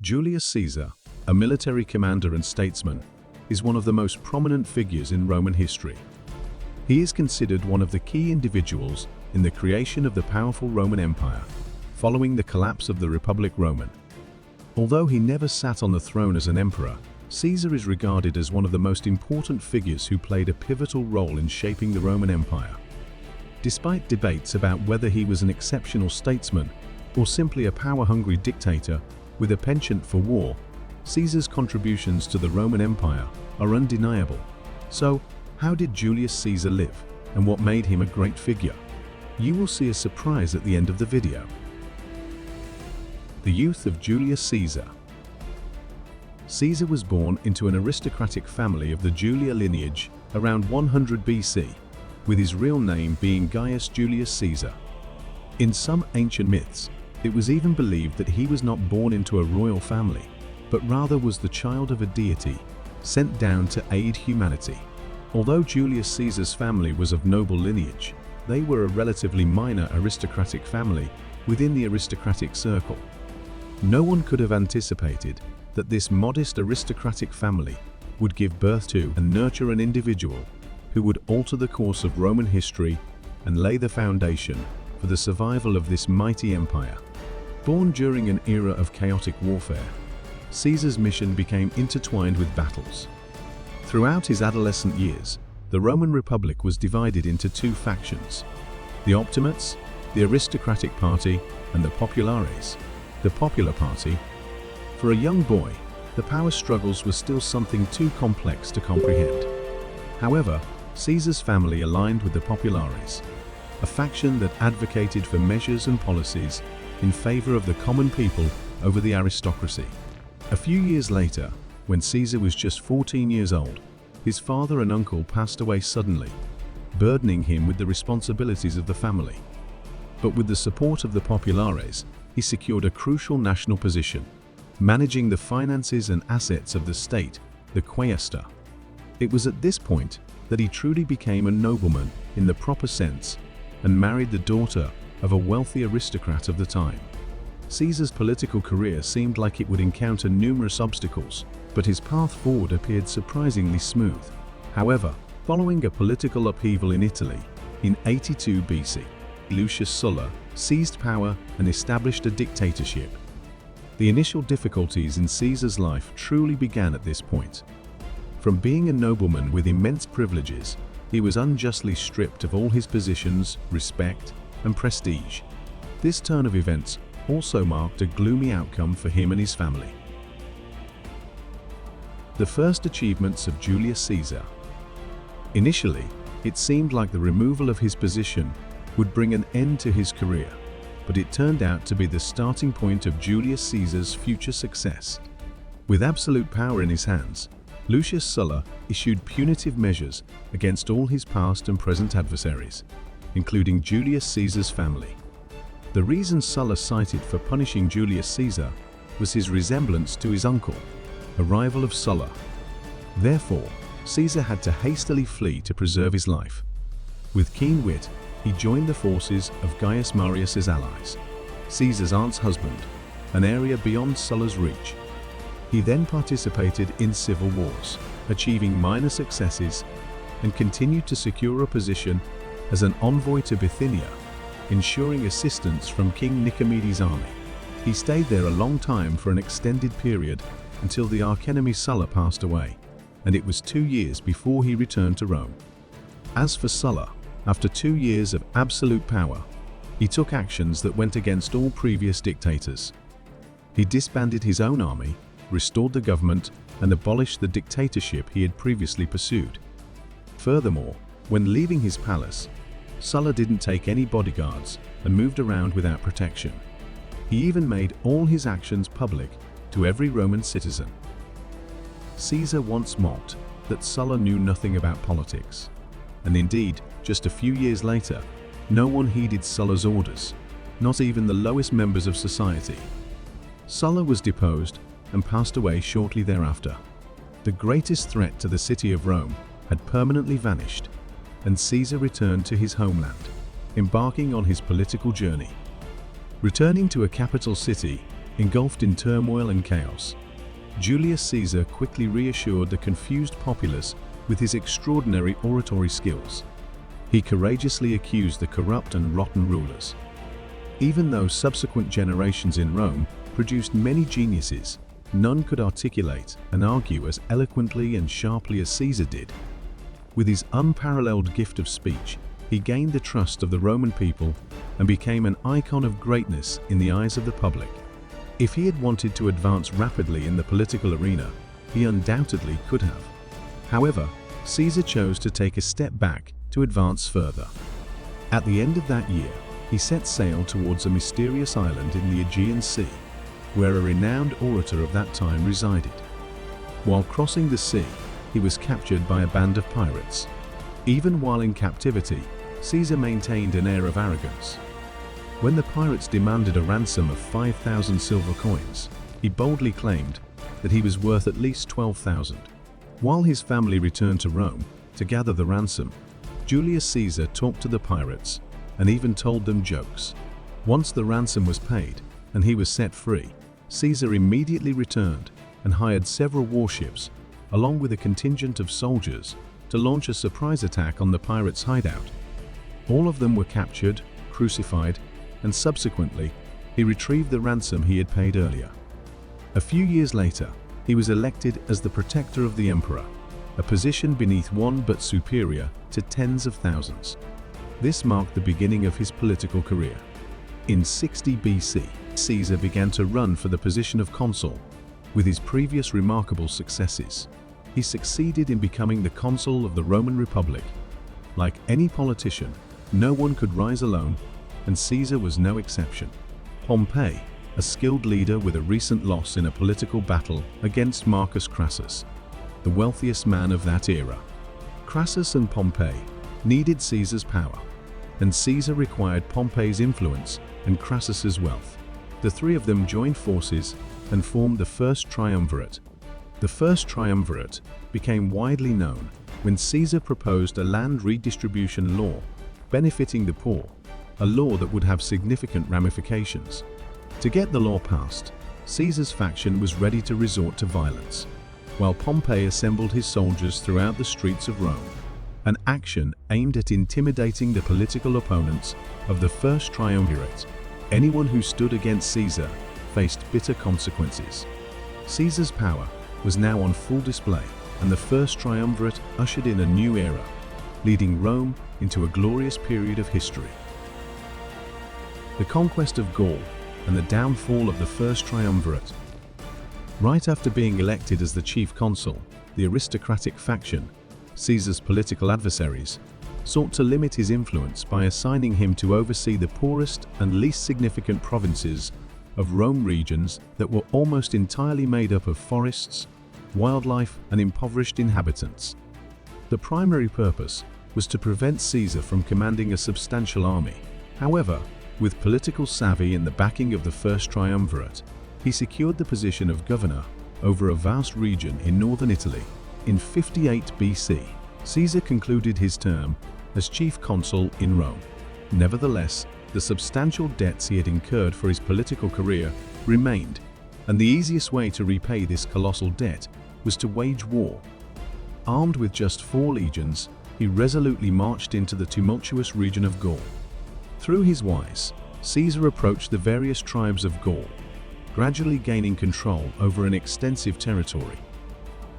Julius Caesar, a military commander and statesman, is one of the most prominent figures in Roman history. He is considered one of the key individuals in the creation of the powerful Roman Empire, following the collapse of the Republic Roman. Although he never sat on the throne as an emperor, Caesar is regarded as one of the most important figures who played a pivotal role in shaping the Roman Empire. Despite debates about whether he was an exceptional statesman or simply a power-hungry dictator with a penchant for war, Caesar's contributions to the Roman Empire are undeniable. So, how did Julius Caesar live, and what made him a great figure? You will see a surprise at the end of the video. The youth of Julius Caesar. Caesar was born into an aristocratic family of the Julia lineage around 100 BC, with his real name being Gaius Julius Caesar. In some ancient myths, it was even believed that he was not born into a royal family, but rather was the child of a deity, sent down to aid humanity. Although Julius Caesar's family was of noble lineage, they were a relatively minor aristocratic family within the aristocratic circle. No one could have anticipated that this modest aristocratic family would give birth to and nurture an individual who would alter the course of Roman history and lay the foundation for the survival of this mighty empire. Born during an era of chaotic warfare, Caesar's mission became intertwined with battles. Throughout his adolescent years, the Roman Republic was divided into two factions: the Optimates, the aristocratic party, and the Populares, the popular party. For a young boy, the power struggles were still something too complex to comprehend. However, Caesar's family aligned with the Populares, a faction that advocated for measures and policies in favor of the common people over the aristocracy. A few years later, when Caesar was just 14 years old, his father and uncle passed away suddenly, burdening him with the responsibilities of the family. But with the support of the Populares, he secured a crucial national position, managing the finances and assets of the state, the Quaestor. It was at this point that he truly became a nobleman in the proper sense and married the daughter of a wealthy aristocrat of the time. Caesar's political career seemed like it would encounter numerous obstacles, but his path forward appeared surprisingly smooth. However, following a political upheaval in Italy in 82 BC, Lucius Sulla seized power and established a dictatorship. The initial difficulties in Caesar's life truly began at this point. From being a nobleman with immense privileges, he was unjustly stripped of all his positions, respect, and prestige. This turn of events also marked a gloomy outcome for him and his family. The first achievements of Julius Caesar. Initially, it seemed like the removal of his position would bring an end to his career, but it turned out to be the starting point of Julius Caesar's future success. With absolute power in his hands, Lucius Sulla issued punitive measures against all his past and present adversaries, including Julius Caesar's family. The reason Sulla cited for punishing Julius Caesar was his resemblance to his uncle, a rival of Sulla. Therefore, Caesar had to hastily flee to preserve his life. With keen wit, he joined the forces of Gaius Marius's allies, Caesar's aunt's husband, an area beyond Sulla's reach. He then participated in civil wars, achieving minor successes, and continued to secure a position as an envoy to Bithynia, ensuring assistance from King Nicomedes' army. He stayed there a long time for an extended period until the archenemy Sulla passed away, and it was 2 years before he returned to Rome. As for Sulla, after 2 years of absolute power, he took actions that went against all previous dictators. He disbanded his own army, restored the government, and abolished the dictatorship he had previously pursued. Furthermore, when leaving his palace, Sulla didn't take any bodyguards and moved around without protection. He even made all his actions public to every Roman citizen. Caesar once mocked that Sulla knew nothing about politics. And indeed, just a few years later, no one heeded Sulla's orders, not even the lowest members of society. Sulla was deposed and passed away shortly thereafter. The greatest threat to the city of Rome had permanently vanished, and Caesar returned to his homeland, embarking on his political journey. Returning to a capital city, Engulfed in turmoil and chaos, Julius Caesar quickly reassured the confused populace with his extraordinary oratory skills. He courageously accused the corrupt and rotten rulers. Even though subsequent generations in Rome produced many geniuses, none could articulate and argue as eloquently and sharply as Caesar did. With his unparalleled gift of speech, he gained the trust of the Roman people and became an icon of greatness in the eyes of the public. If he had wanted to advance rapidly in the political arena, he undoubtedly could have. However, Caesar chose to take a step back to advance further. At the end of that year, he set sail towards a mysterious island in the Aegean Sea, where a renowned orator of that time resided. While crossing the sea, he was captured by a band of pirates. Even while in captivity, Caesar maintained an air of arrogance. When the pirates demanded a ransom of 5,000 silver coins, he boldly claimed that he was worth at least 12,000. While his family returned to Rome to gather the ransom, Julius Caesar talked to the pirates and even told them jokes. Once the ransom was paid and he was set free, Caesar immediately returned and hired several warships, along with a contingent of soldiers, to launch a surprise attack on the pirates' hideout. All of them were captured, crucified, and subsequently, he retrieved the ransom he had paid earlier. A few years later, he was elected as the protector of the emperor, a position beneath one but superior to tens of thousands. This marked the beginning of his political career. In 60 BC, Caesar began to run for the position of consul. With his previous remarkable successes, he succeeded in becoming the consul of the Roman Republic. Like any politician, no one could rise alone, and Caesar was no exception. Pompey, a skilled leader with a recent loss in a political battle against Marcus Crassus, the wealthiest man of that era. Crassus and Pompey needed Caesar's power, and Caesar required Pompey's influence and Crassus's wealth. The three of them joined forces and formed the First Triumvirate. The First Triumvirate became widely known when Caesar proposed a land redistribution law benefiting the poor, a law that would have significant ramifications. To get the law passed, Caesar's faction was ready to resort to violence, while Pompey assembled his soldiers throughout the streets of Rome, an action aimed at intimidating the political opponents of the First Triumvirate. Anyone who stood against Caesar faced bitter consequences. Caesar's power was now on full display, and the First Triumvirate ushered in a new era, leading Rome into a glorious period of history. The conquest of Gaul and the downfall of the First Triumvirate. Right after being elected as the chief consul, the aristocratic faction, Caesar's political adversaries, sought to limit his influence by assigning him to oversee the poorest and least significant provinces of Rome, regions that were almost entirely made up of forests, wildlife, and impoverished inhabitants. The primary purpose was to prevent Caesar from commanding a substantial army. However, with political savvy and the backing of the First Triumvirate, he secured the position of governor over a vast region in northern Italy. In 58 BC, Caesar concluded his term as chief consul in Rome. Nevertheless, the substantial debts he had incurred for his political career remained, and the easiest way to repay this colossal debt was to wage war. Armed with just 4 legions, he resolutely marched into the tumultuous region of Gaul. Through his wise, Caesar approached the various tribes of Gaul, gradually gaining control over an extensive territory.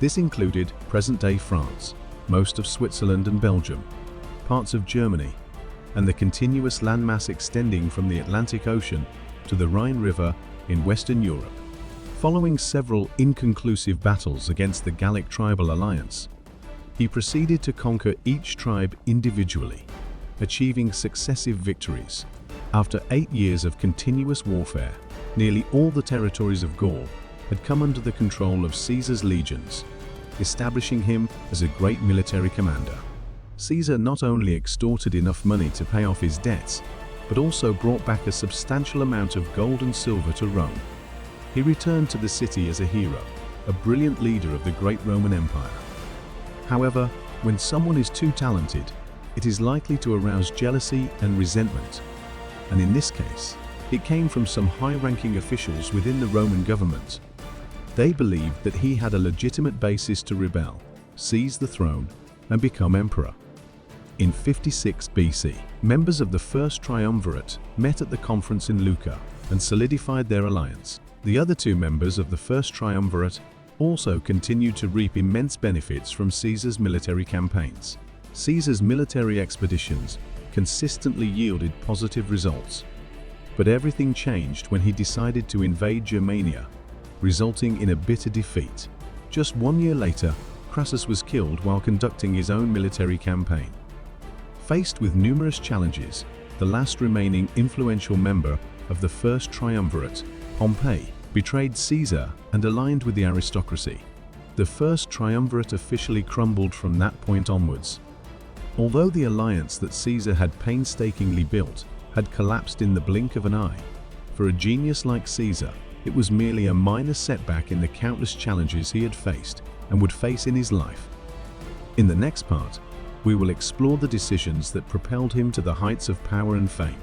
This included present-day France, most of Switzerland and Belgium, parts of Germany, and the continuous landmass extending from the Atlantic Ocean to the Rhine River in Western Europe. Following several inconclusive battles against the Gallic tribal alliance, he proceeded to conquer each tribe individually, achieving successive victories. After 8 years of continuous warfare, nearly all the territories of Gaul had come under the control of Caesar's legions, establishing him as a great military commander. Caesar not only extorted enough money to pay off his debts, but also brought back a substantial amount of gold and silver to Rome. He returned to the city as a hero, a brilliant leader of the great Roman Empire. However, when someone is too talented, it is likely to arouse jealousy and resentment. And in this case, It came from some high-ranking officials within the Roman government. They believed that he had a legitimate basis to rebel, seize the throne, and become emperor. In 56 BC, members of the First Triumvirate met at the conference in Lucca and solidified their alliance. The other two members of the First Triumvirate also continued to reap immense benefits from Caesar's military campaigns. Caesar's military expeditions consistently yielded positive results. But everything changed when he decided to invade Germania, resulting in a bitter defeat. Just 1 year later, Crassus was killed while conducting his own military campaign. Faced with numerous challenges, the last remaining influential member of the First Triumvirate, Pompey, betrayed Caesar and aligned with the aristocracy. The First Triumvirate officially crumbled from that point onwards. Although the alliance that Caesar had painstakingly built had collapsed in the blink of an eye, for a genius like Caesar, it was merely a minor setback in the countless challenges he had faced and would face in his life. In the next part, we will explore the decisions that propelled him to the heights of power and fame.